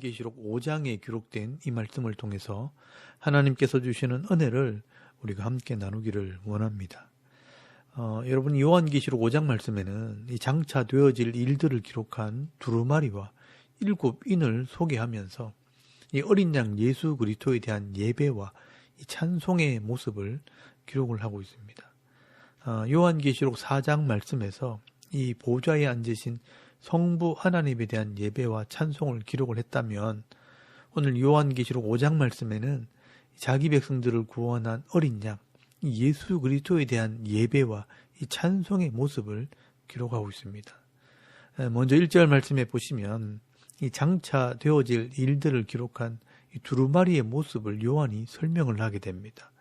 요한계시록 5장에 기록된 이 말씀을 통해서 하나님께서 주시는 은혜를 우리가 함께 나누기를 원합니다. 여러분, 요한계시록 5장 말씀에는 이 장차 되어질 일들을 기록한 두루마리와 7인을 소개하면서 이 어린 양 예수 그리스도에 대한 예배와 이 찬송의 모습을 기록을 하고 있습니다. 요한계시록 4장 말씀에서 이 보좌에 앉으신 성부 하나님에 대한 예배와 찬송을 기록을 했다면, 오늘 요한계시록 5장 말씀에는 자기 백성들을 구원한 어린 양 예수 그리스도에 대한 예배와 이 찬송의 모습을 기록하고 있습니다. 먼저 1절 말씀에 보시면 이 장차 되어질 일들을 기록한 이 두루마리의 모습을 요한이 설명을 하게 됩니다.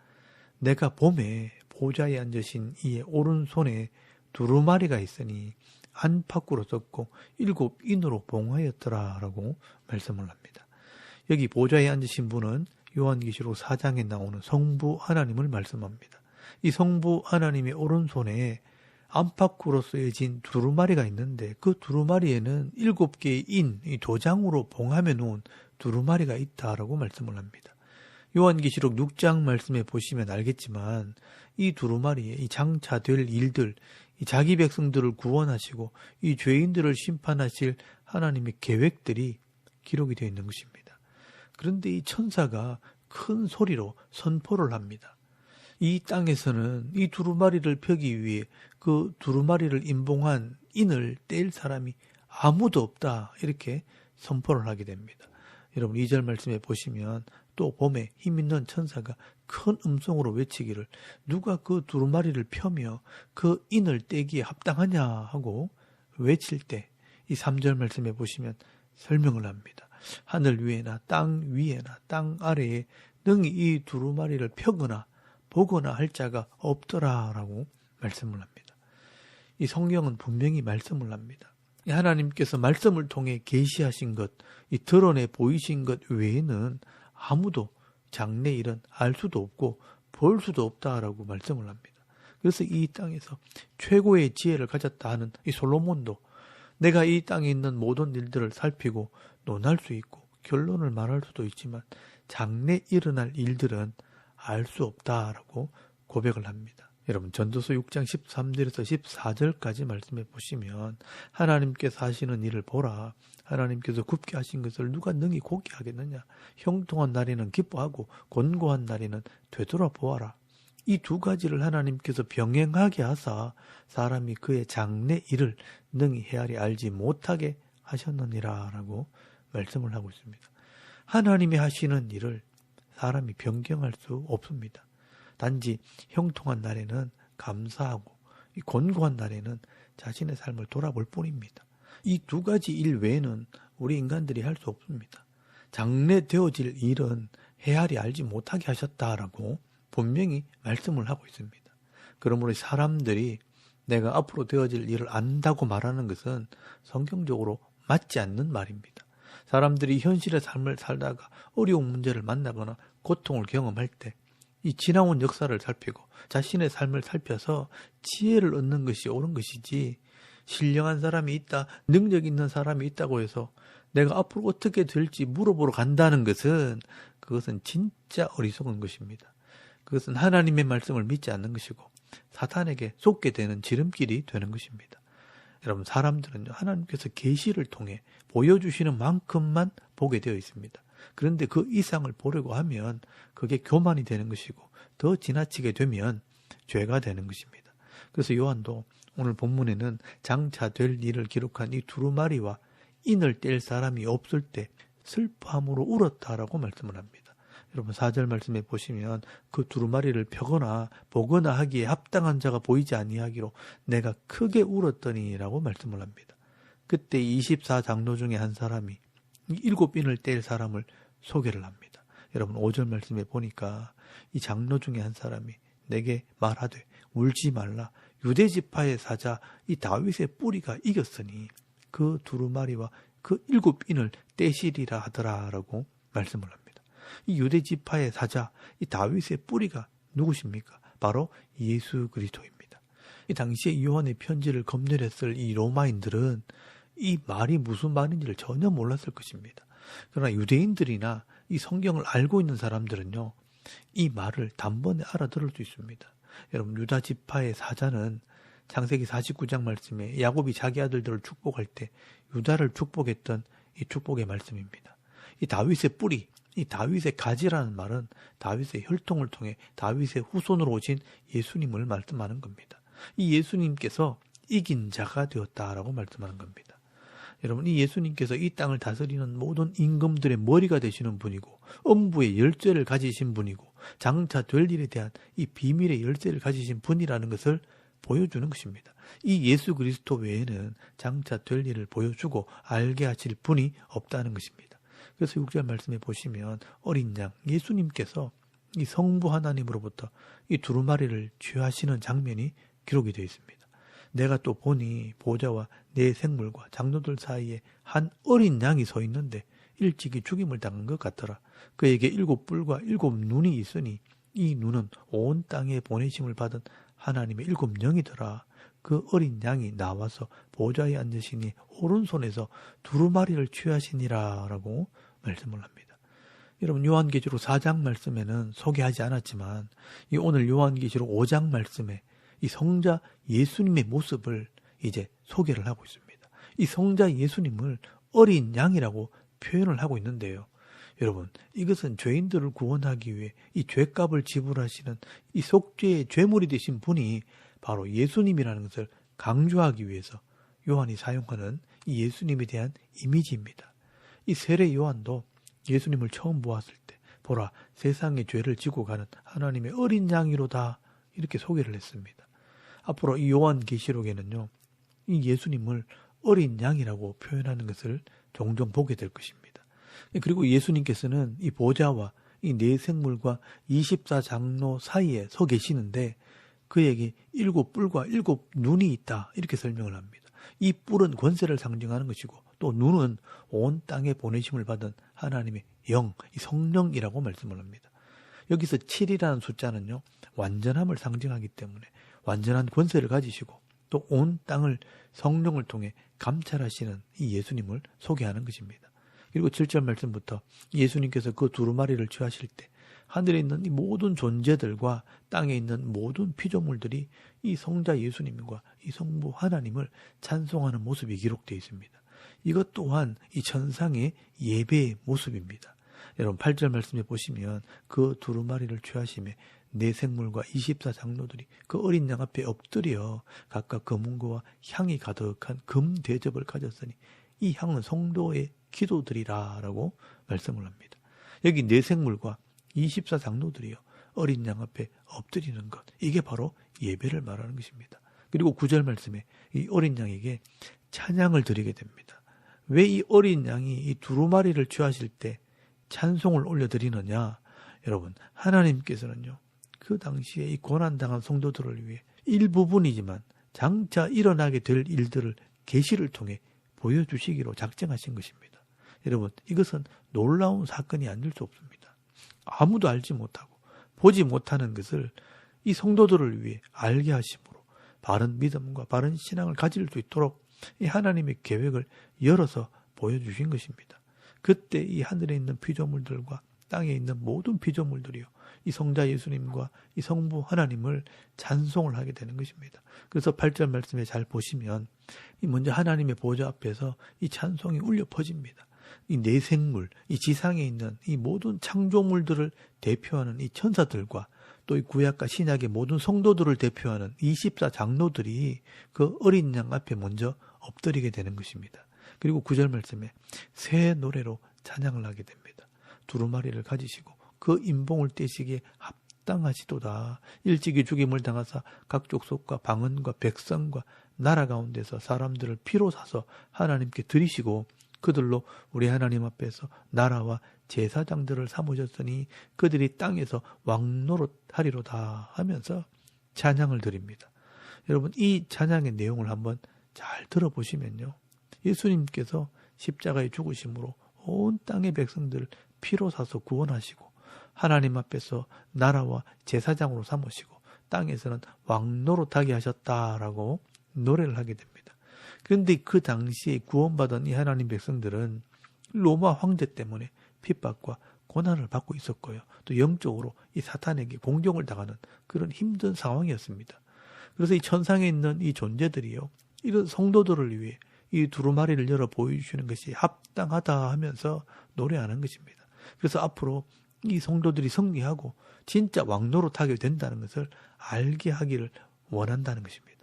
내가 봄에 보좌에 앉으신 이의 오른손에 두루마리가 있으니 안팎으로 썼고 7인으로 봉하였더라 라고 말씀을 합니다. 여기 보좌에 앉으신 분은 요한계시록 4장에 나오는 성부 하나님을 말씀합니다. 이 성부 하나님의 오른손에 안팎으로 쓰여진 두루마리가 있는데, 그 두루마리에는 7개의 이 도장으로 봉하며 놓은 두루마리가 있다라고 말씀을 합니다. 요한계시록 6장 말씀에 보시면 알겠지만 이 두루마리에 이 장차 될 일들, 이 자기 백성들을 구원하시고 이 죄인들을 심판하실 하나님의 계획들이 기록이 되어 있는 것입니다. 그런데 이 천사가 큰 소리로 선포를 합니다. 이 땅에서는 이 두루마리를 펴기 위해 그 두루마리를 임봉한 인을 뗄 사람이 아무도 없다, 이렇게 선포를 하게 됩니다. 여러분, 2절 말씀에 보시면 또 봄에 힘있는 천사가 큰 음성으로 외치기를 누가 그 두루마리를 펴며 그 인을 떼기에 합당하냐 하고 외칠 때, 이 3절 말씀에 보시면 설명을 합니다. 하늘 위에나 땅 위에나 땅 아래에 능히 이 두루마리를 펴거나 보거나 할 자가 없더라라고 말씀을 합니다. 이 성경은 분명히 말씀을 합니다. 하나님께서 말씀을 통해 계시하신 것, 이 드러내 보이신 것 외에는 아무도 장래 일은 알 수도 없고 볼 수도 없다라고 말씀을 합니다. 그래서 이 땅에서 최고의 지혜를 가졌다 하는 이 솔로몬도 내가 이 땅에 있는 모든 일들을 살피고 논할 수 있고 결론을 말할 수도 있지만 장래 일어날 일들은 알 수 없다라고 고백을 합니다. 여러분, 전도서 6장 13절에서 14절까지 말씀해 보시면 하나님께서 하시는 일을 보라. 하나님께서 굽게 하신 것을 누가 능히 곱게 하겠느냐. 형통한 날에는 기뻐하고 곤고한 날에는 되돌아보아라. 이 두 가지를 하나님께서 병행하게 하사 사람이 그의 장래 일을 능히 헤아리 알지 못하게 하셨느니라 라고 말씀을 하고 있습니다. 하나님이 하시는 일을 사람이 변경할 수 없습니다. 단지 형통한 날에는 감사하고 이 곤고한 날에는 자신의 삶을 돌아볼 뿐입니다. 이 두 가지 일 외에는 우리 인간들이 할 수 없습니다. 장래 되어질 일은 헤아리 알지 못하게 하셨다라고 분명히 말씀을 하고 있습니다. 그러므로 사람들이 내가 앞으로 되어질 일을 안다고 말하는 것은 성경적으로 맞지 않는 말입니다. 사람들이 현실의 삶을 살다가 어려운 문제를 만나거나 고통을 경험할 때 이 지나온 역사를 살피고 자신의 삶을 살펴서 지혜를 얻는 것이 옳은 것이지, 신령한 사람이 있다, 능력 있는 사람이 있다고 해서 내가 앞으로 어떻게 될지 물어보러 간다는 것은, 그것은 진짜 어리석은 것입니다. 그것은 하나님의 말씀을 믿지 않는 것이고 사탄에게 속게 되는 지름길이 되는 것입니다. 여러분, 사람들은 하나님께서 계시를 통해 보여주시는 만큼만 보게 되어 있습니다. 그런데 그 이상을 보려고 하면 그게 교만이 되는 것이고 더 지나치게 되면 죄가 되는 것입니다. 그래서 요한도 오늘 본문에는 장차 될 일을 기록한 이 두루마리와 인을 뗄 사람이 없을 때 슬퍼함으로 울었다라고 말씀을 합니다. 여러분, 4절 말씀에 보시면 그 두루마리를 펴거나 보거나 하기에 합당한 자가 보이지 아니하기로 내가 크게 울었더니 라고 말씀을 합니다. 그때 24장로 중에 한 사람이 7인을 뗄 사람을 소개를 합니다. 여러분, 5절 말씀에 보니까 이 장로 중에 한 사람이 내게 말하되 울지 말라. 유대 지파의 사자 이 다윗의 뿌리가 이겼으니 그 두루마리와 그 7인을 떼시리라 하더라라고 말씀을 합니다. 이 유대 지파의 사자 이 다윗의 뿌리가 누구십니까? 바로 예수 그리스도입니다. 이 당시에 요한의 편지를 검열했을 이 로마인들은 이 말이 무슨 말인지를 전혀 몰랐을 것입니다. 그러나 유대인들이나 이 성경을 알고 있는 사람들은요, 이 말을 단번에 알아들을 수 있습니다. 여러분, 유다 지파의 사자는 창세기 49장 말씀에 야곱이 자기 아들들을 축복할 때 유다를 축복했던 이 축복의 말씀입니다. 이 다윗의 뿌리, 이 다윗의 가지라는 말은 다윗의 혈통을 통해 다윗의 후손으로 오신 예수님을 말씀하는 겁니다. 이 예수님께서 이긴 자가 되었다라고 말씀하는 겁니다. 여러분, 이 예수님께서 이 땅을 다스리는 모든 임금들의 머리가 되시는 분이고 음부의 열쇠를 가지신 분이고 장차 될 일에 대한 이 비밀의 열쇠를 가지신 분이라는 것을 보여주는 것입니다. 이 예수 그리스도 외에는 장차 될 일을 보여주고 알게 하실 분이 없다는 것입니다. 그래서 6절 말씀에 보시면 어린 양 예수님께서 이 성부 하나님으로부터 이 두루마리를 취하시는 장면이 기록이 되어 있습니다. 내가 또 보니 보좌와 내 생물과 장로들 사이에 한 어린 양이 서 있는데 일찍이 죽임을 당한 것 같더라. 그에게 7뿔과 7눈이 있으니 이 눈은 온 땅에 보내심을 받은 하나님의 7영이더라. 그 어린 양이 나와서 보좌에 앉으시니 오른손에서 두루마리를 취하시니라 라고 말씀을 합니다. 여러분, 요한계시록 4장 말씀에는 소개하지 않았지만 이 오늘 요한계시록 5장 말씀에 이 성자 예수님의 모습을 이제 소개를 하고 있습니다. 이 성자 예수님을 어린 양이라고 표현을 하고 있는데요. 여러분, 이것은 죄인들을 구원하기 위해 이 죄값을 지불하시는 이 속죄의 죄물이 되신 분이 바로 예수님이라는 것을 강조하기 위해서 요한이 사용하는 이 예수님에 대한 이미지입니다. 이 세례 요한도 예수님을 처음 보았을 때 보라, 세상의 죄를 지고 가는 하나님의 어린 양이로다 이렇게 소개를 했습니다. 앞으로 이 요한계시록에는요, 이 예수님을 어린 양이라고 표현하는 것을 종종 보게 될 것입니다. 그리고 예수님께서는 이 보좌와 이 네 생물과 24장로 사이에 서 계시는데 그에게 7뿔과 7눈이 있다 이렇게 설명을 합니다. 이 뿔은 권세를 상징하는 것이고 또 눈은 온 땅에 보내심을 받은 하나님의 영, 이 성령이라고 말씀을 합니다. 여기서 7이라는 숫자는요, 완전함을 상징하기 때문에 완전한 권세를 가지시고 또 온 땅을 성령을 통해 감찰하시는 이 예수님을 소개하는 것입니다. 그리고 7절 말씀부터 예수님께서 그 두루마리를 취하실 때 하늘에 있는 이 모든 존재들과 땅에 있는 모든 피조물들이 이 성자 예수님과 이 성부 하나님을 찬송하는 모습이 기록되어 있습니다. 이것 또한 이 천상의 예배의 모습입니다. 여러분 8절 말씀에 보시면 그 두루마리를 취하심에 네 생물과 24장로들이 그 어린 양 앞에 엎드려 각각 금은고와 향이 가득한 금 대접을 가졌으니 이 향은 성도의 기도들이라 라고 말씀을 합니다. 여기 네 생물과 24장로들이요 어린 양 앞에 엎드리는 것, 이게 바로 예배를 말하는 것입니다. 그리고 9절 말씀에 이 어린 양에게 찬양을 드리게 됩니다. 왜 이 어린 양이 이 두루마리를 취하실 때 찬송을 올려드리느냐? 여러분, 하나님께서는요 그 당시에 이 고난당한 성도들을 위해 일부분이지만 장차 일어나게 될 일들을 계시를 통해 보여주시기로 작정하신 것입니다. 여러분, 이것은 놀라운 사건이 아닐 수 없습니다. 아무도 알지 못하고 보지 못하는 것을 이 성도들을 위해 알게 하심으로 바른 믿음과 바른 신앙을 가질 수 있도록 이 하나님의 계획을 열어서 보여주신 것입니다. 그때 이 하늘에 있는 피조물들과 땅에 있는 모든 피조물들이요 이 성자 예수님과 이 성부 하나님을 찬송을 하게 되는 것입니다. 그래서 8절 말씀에 잘 보시면 이 먼저 하나님의 보좌 앞에서 이 찬송이 울려 퍼집니다. 이 네 생물, 이 지상에 있는 이 모든 창조물들을 대표하는 이 천사들과 또 이 구약과 신약의 모든 성도들을 대표하는 24장로들이 그 어린 양 앞에 먼저 엎드리게 되는 것입니다. 그리고 9절 말씀에 새 노래로 찬양을 하게 됩니다. 두루마리를 가지시고 그 인봉을 떼시기에 합당하시도다. 일찍이 죽임을 당하사 각 족속과 방언과 백성과 나라 가운데서 사람들을 피로 사서 하나님께 드리시고 그들로 우리 하나님 앞에서 나라와 제사장들을 삼으셨으니 그들이 땅에서 왕노릇하리로다 하면서 찬양을 드립니다. 여러분, 이 찬양의 내용을 한번 잘 들어보시면요, 예수님께서 십자가에 죽으심으로 온 땅의 백성들을 피로 사서 구원하시고 하나님 앞에서 나라와 제사장으로 삼으시고 땅에서는 왕노릇하게 하셨다라고 노래를 하게 됩니다. 그런데 그 당시에 구원받은 이 하나님 백성들은 로마 황제 때문에 핍박과 고난을 받고 있었고요. 또 영적으로 이 사탄에게 공경을 당하는 그런 힘든 상황이었습니다. 그래서 이 천상에 있는 이 존재들이요, 이런 성도들을 위해 이 두루마리를 열어 보여주시는 것이 합당하다 하면서 노래하는 것입니다. 그래서 앞으로 이 성도들이 승리하고 진짜 왕노릇하게 된다는 것을 알게 하기를 원한다는 것입니다.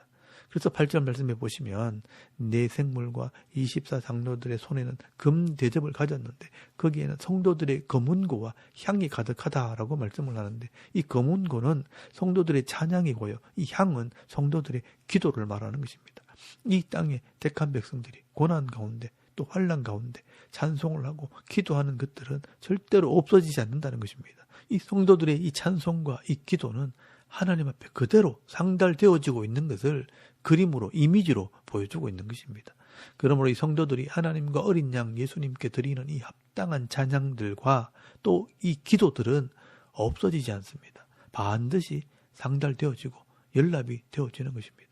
그래서 8절 말씀해 보시면 네 생물과 24장로들의 손에는 금 대접을 가졌는데 거기에는 성도들의 검은고와 향이 가득하다라고 말씀을 하는데, 이 검은고는 성도들의 찬양이고요, 이 향은 성도들의 기도를 말하는 것입니다. 이 땅에 택한 백성들이 고난 가운데 또 환난 가운데 찬송을 하고 기도하는 것들은 절대로 없어지지 않는다는 것입니다. 이 성도들의 이 찬송과 이 기도는 하나님 앞에 그대로 상달되어지고 있는 것을 그림으로, 이미지로 보여주고 있는 것입니다. 그러므로 이 성도들이 하나님과 어린 양 예수님께 드리는 이 합당한 찬양들과 또 이 기도들은 없어지지 않습니다. 반드시 상달되어지고 연락이 되어지는 것입니다.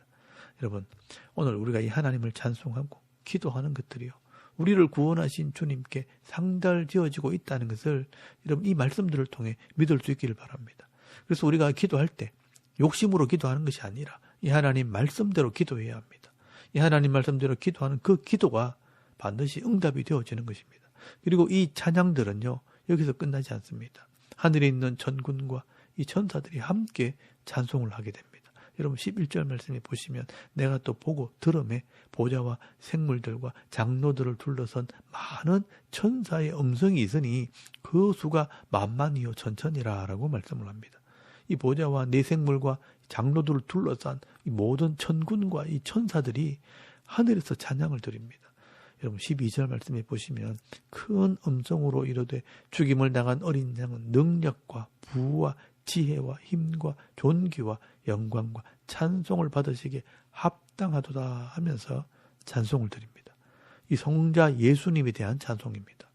여러분, 오늘 우리가 이 하나님을 찬송하고 기도하는 것들이요, 우리를 구원하신 주님께 상달되어지고 있다는 것을 여러분 이 말씀들을 통해 믿을 수 있기를 바랍니다. 그래서 우리가 기도할 때 욕심으로 기도하는 것이 아니라 이 하나님 말씀대로 기도해야 합니다. 이 하나님 말씀대로 기도하는 그 기도가 반드시 응답이 되어지는 것입니다. 그리고 이 찬양들은요, 여기서 끝나지 않습니다. 하늘에 있는 천군과 이 천사들이 함께 찬송을 하게 됩니다. 여러분 11절 말씀에 보시면 내가 또 보고 들음에 보좌와 생물들과 장로들을 둘러선 많은 천사의 음성이 있으니 그 수가 만만이요 천천이라 라고 말씀을 합니다. 이 보좌와 네 생물과 장로들을 둘러싼 이 모든 천군과 이 천사들이 하늘에서 찬양을 드립니다. 여러분 12절 말씀에 보시면 큰 음성으로 이르되 죽임을 당한 어린 양은 능력과 부와 지혜와 힘과 존귀와 영광과 찬송을 받으시기에 합당하도다 하면서 찬송을 드립니다. 이 성자 예수님에 대한 찬송입니다.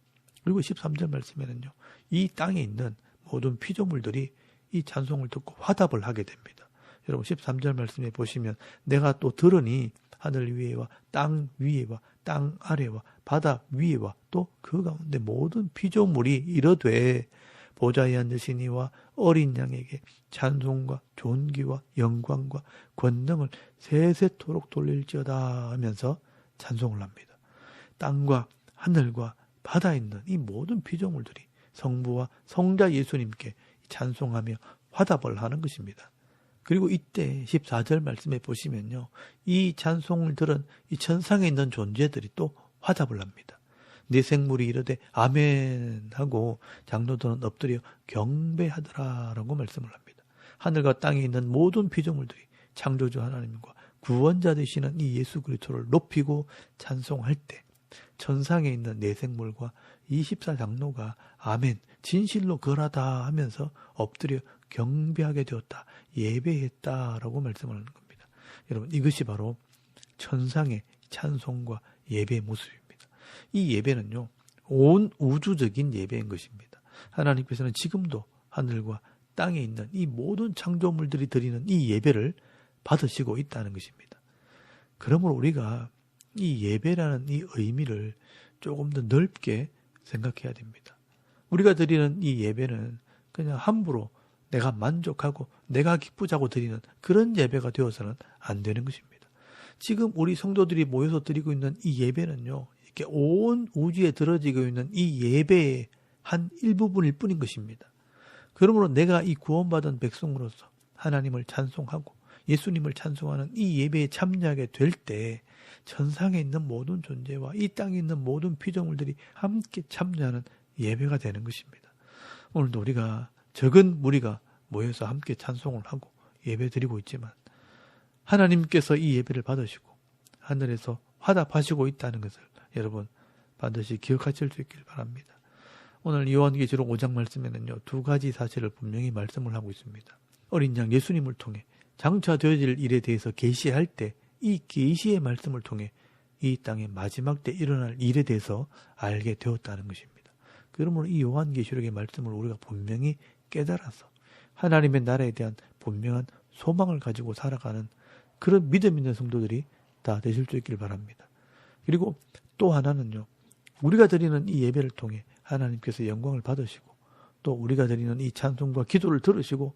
그리고 13절 말씀에는요, 이 땅에 있는 모든 피조물들이 이 찬송을 듣고 화답을 하게 됩니다. 여러분 13절 말씀에 보시면 내가 또 들으니 하늘 위에와 땅 위에와 땅 아래와 바다 위에와 또 그 가운데 모든 피조물이 이르되 보좌에 앉으신 이와 어린 양에게 찬송과 존귀와 영광과 권능을 세세토록 돌릴지어다 하면서 찬송을 합니다. 땅과 하늘과 바다에 있는 이 모든 피조물들이 성부와 성자 예수님께 찬송하며 화답을 하는 것입니다. 그리고 이때 14절 말씀에 보시면요, 이 찬송을 들은 이 천상에 있는 존재들이 또 화답을 합니다. 네 생물이 이르되 아멘 하고 장로들은 엎드려 경배하더라 라고 말씀을 합니다. 하늘과 땅에 있는 모든 피조물들이 창조주 하나님과 구원자 되시는 이 예수 그리스도를 높이고 찬송할 때 천상에 있는 네 생물과 24장로가 아멘 진실로 그러하다 하면서 엎드려 경배하게 되었다, 예배했다라고 말씀을 하는 겁니다. 여러분 이것이 바로 천상의 찬송과 예배의 모습입니다. 이 예배는요, 온 우주적인 예배인 것입니다. 하나님께서는 지금도 하늘과 땅에 있는 이 모든 창조물들이 드리는 이 예배를 받으시고 있다는 것입니다. 그러므로 우리가 이 예배라는 이 의미를 조금 더 넓게 생각해야 됩니다. 우리가 드리는 이 예배는 그냥 함부로 내가 만족하고 내가 기쁘자고 드리는 그런 예배가 되어서는 안 되는 것입니다. 지금 우리 성도들이 모여서 드리고 있는 이 예배는요, 이렇게 온 우주에 들어지고 있는 이 예배의 한 일부분일 뿐인 것입니다. 그러므로 내가 이 구원받은 백성으로서 하나님을 찬송하고 예수님을 찬송하는 이 예배에 참여하게 될 때 천상에 있는 모든 존재와 이 땅에 있는 모든 피조물들이 함께 참여하는 예배가 되는 것입니다. 오늘도 우리가 적은 무리가 모여서 함께 찬송을 하고 예배 드리고 있지만 하나님께서 이 예배를 받으시고 하늘에서 화답하시고 있다는 것을 여러분 반드시 기억하실 수 있길 바랍니다. 오늘 요한계시록 5장 말씀에는요, 두 가지 사실을 분명히 말씀을 하고 있습니다. 어린 양 예수님을 통해 장차 되어질 일에 대해서 계시할 때 이 계시의 말씀을 통해 이 땅의 마지막 때 일어날 일에 대해서 알게 되었다는 것입니다. 그러므로 이 요한계시록의 말씀을 우리가 분명히 깨달아서 하나님의 나라에 대한 분명한 소망을 가지고 살아가는 그런 믿음 있는 성도들이 다 되실 수 있길 바랍니다. 그리고 또 하나는요, 우리가 드리는 이 예배를 통해 하나님께서 영광을 받으시고 또 우리가 드리는 이 찬송과 기도를 들으시고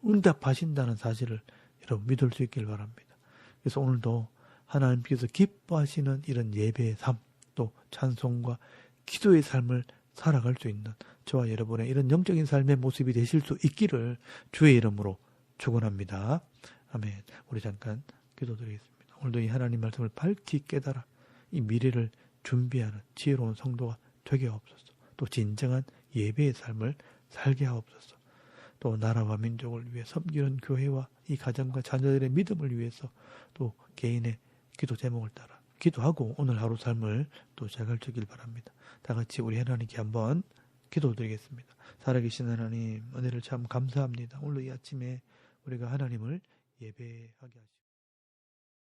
응답하신다는 사실을 여러분 믿을 수 있길 바랍니다. 그래서 오늘도 하나님께서 기뻐하시는 이런 예배의 삶, 또 찬송과 기도의 삶을 살아갈 수 있는 저와 여러분의 이런 영적인 삶의 모습이 되실 수 있기를 주의 이름으로 축원합니다. 아멘. 우리 잠깐 기도드리겠습니다. 오늘도 이 하나님 말씀을 밝히 깨달아 이 미래를 준비하는 지혜로운 성도가 되게 하옵소서. 또 진정한 예배의 삶을 살게 하옵소서. 또 나라와 민족을 위해 섬기는 교회와 이 가정과 자녀들의 믿음을 위해서 또 개인의 기도 제목을 따라 기도하고 오늘 하루 삶을 또 시작할 수 있길 바랍니다. 다 같이 우리 하나님께 한번 기도드리겠습니다. 살아계신 하나님, 은혜를 참 감사합니다. 오늘 이 아침에 우리가 하나님을 예배하게 하시고